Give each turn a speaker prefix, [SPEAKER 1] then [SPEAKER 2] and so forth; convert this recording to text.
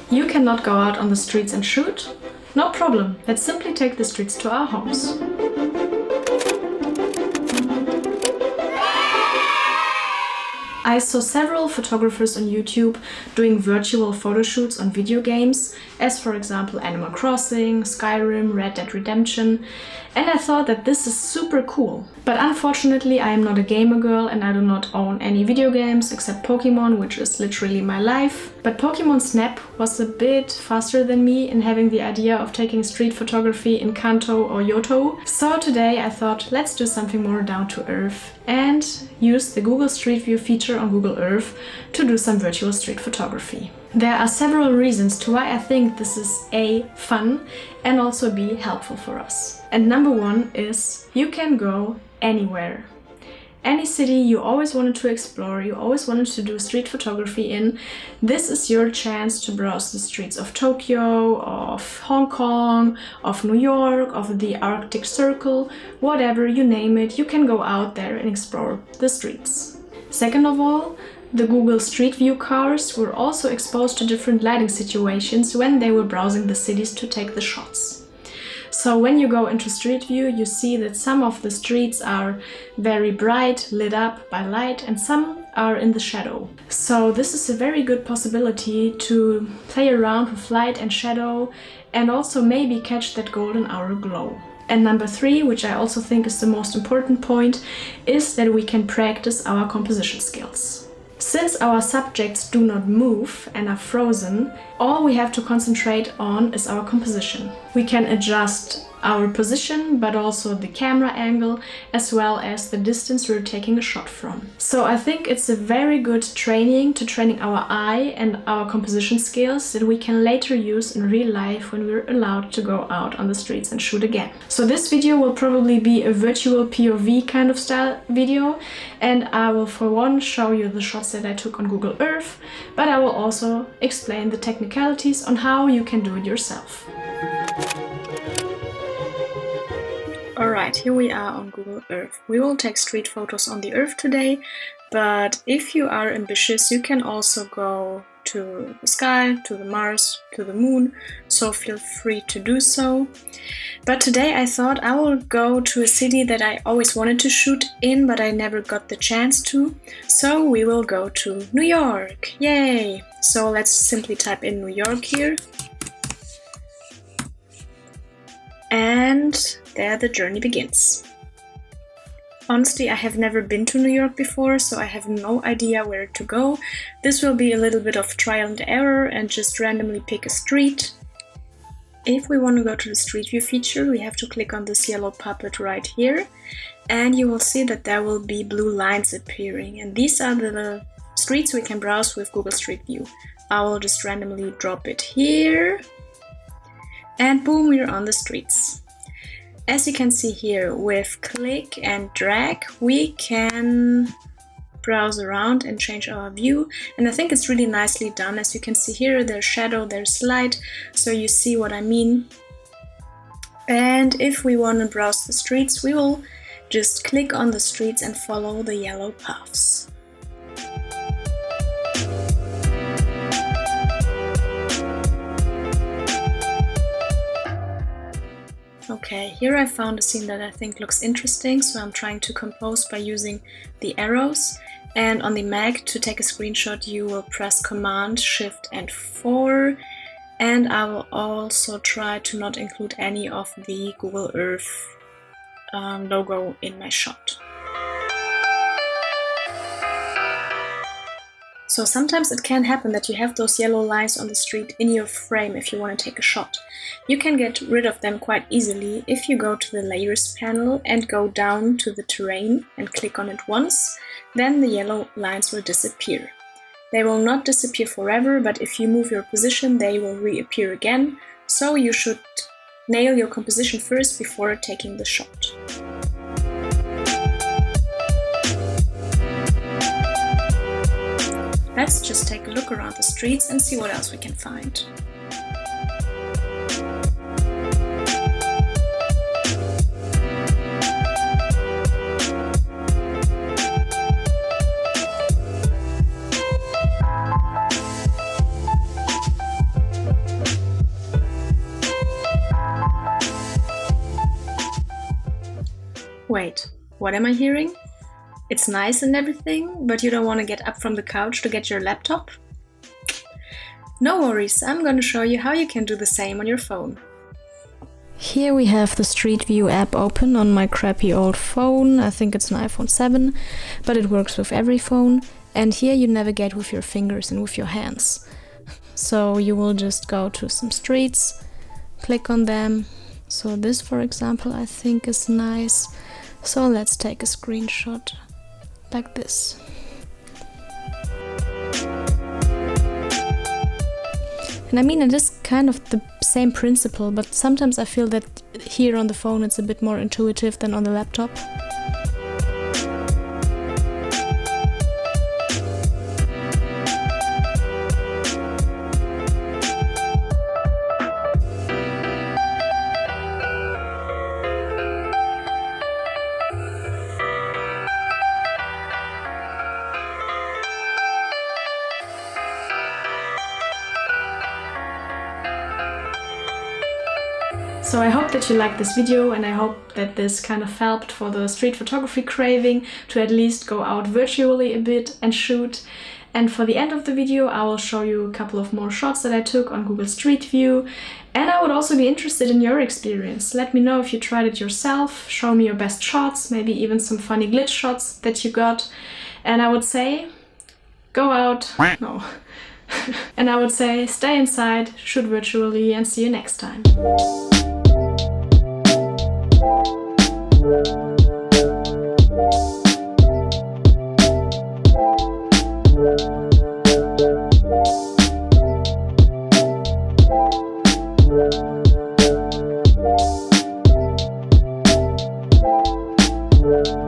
[SPEAKER 1] You cannot go out on the streets and shoot? No problem, let's simply take the streets to our homes. I saw several photographers on YouTube doing virtual photo shoots on video games, as for example Animal Crossing, Skyrim, Red Dead Redemption, and I thought that this is super cool. But unfortunately I am not a gamer girl and I do not own any video games except Pokemon, which is literally my life. But Pokemon Snap was a bit faster than me in having the idea of taking street photography in Kanto or Yoto. So today I thought, let's do something more down to earth and use the Google Street View feature on Google Earth to do some virtual street photography. There are several reasons to why I think this is A, fun, and also B, helpful for us. And number one is you can go anywhere. Any city you always wanted to explore, you always wanted to do street photography in, this is your chance to browse the streets of Tokyo, of Hong Kong, of New York, of the Arctic Circle, whatever, you name it, you can go out there and explore the streets. Second of all, the Google Street View cars were also exposed to different lighting situations when they were browsing the cities to take the shots. So when you go into Street View, you see that some of the streets are very bright, lit up by light, and some are in the shadow. So this is a very good possibility to play around with light and shadow and also maybe catch that golden hour glow. And number three, which I also think is the most important point, is that we can practice our composition skills. Since our subjects do not move and are frozen, all we have to concentrate on is our composition. We can adjust our position, but also the camera angle, as well as the distance we're taking a shot from. So I think it's a very good training to training our eye and our composition skills that we can later use in real life when we're allowed to go out on the streets and shoot again. So this video will probably be a virtual POV kind of style video, and I will for one show you the shots that I took on Google Earth, but I will also explain the technicalities on how you can do it yourself. Alright, here we are on Google Earth. We will take street photos on the Earth today, but if you are ambitious, you can also go to the sky, to the Mars, to the moon, so feel free to do so. But today I thought I will go to a city that I always wanted to shoot in, but I never got the chance to. So we will go to New York. Yay! So let's simply type in New York here. And there the journey begins. Honestly, I have never been to New York before, so I have no idea where to go. This will be a little bit of trial and error and just randomly pick a street. If we want to go to the Street View feature, we have to click on this yellow puppet right here, and you will see that there will be blue lines appearing, and these are the streets we can browse with Google Street View. I will just randomly drop it here. And boom, we're on the streets. As you can see here, with click and drag, we can browse around and change our view. And I think it's really nicely done. As you can see here, there's shadow, there's light, so you see what I mean. And if we want to browse the streets, we will just click on the streets and follow the yellow paths. Okay, here I found a scene that I think looks interesting, so I'm trying to compose by using the arrows. And on the Mac, to take a screenshot, you will press Command, Shift and 4. And I will also try to not include any of the Google Earth logo in my shot. So sometimes it can happen that you have those yellow lines on the street in your frame if you want to take a shot. You can get rid of them quite easily if you go to the Layers panel and go down to the Terrain and click on it once, then the yellow lines will disappear. They will not disappear forever, but if you move your position, they will reappear again, so you should nail your composition first before taking the shot. Let's just take a look around the streets and see what else we can find. Wait, what am I hearing? It's nice and everything, but you don't want to get up from the couch to get your laptop? No worries, I'm going to show you how you can do the same on your phone. Here we have the Street View app open on my crappy old phone. I think it's an iPhone 7, but it works with every phone. And here you navigate with your fingers and with your hands. So you will just go to some streets, click on them. So this, for example, I think is nice. So let's take a screenshot like this. And I mean, it is kind of the same principle, but sometimes I feel that here on the phone it's a bit more intuitive than on the laptop. So I hope that you liked this video, and I hope that this kind of helped for the street photography craving to at least go out virtually a bit and shoot. And for the end of the video I will show you a couple of more shots that I took on Google Street View. And I would also be interested in your experience. Let me know if you tried it yourself, show me your best shots, maybe even some funny glitch shots that you got. And I would say, go out, no. And I would say, stay inside, shoot virtually, and see you next time. Thank you.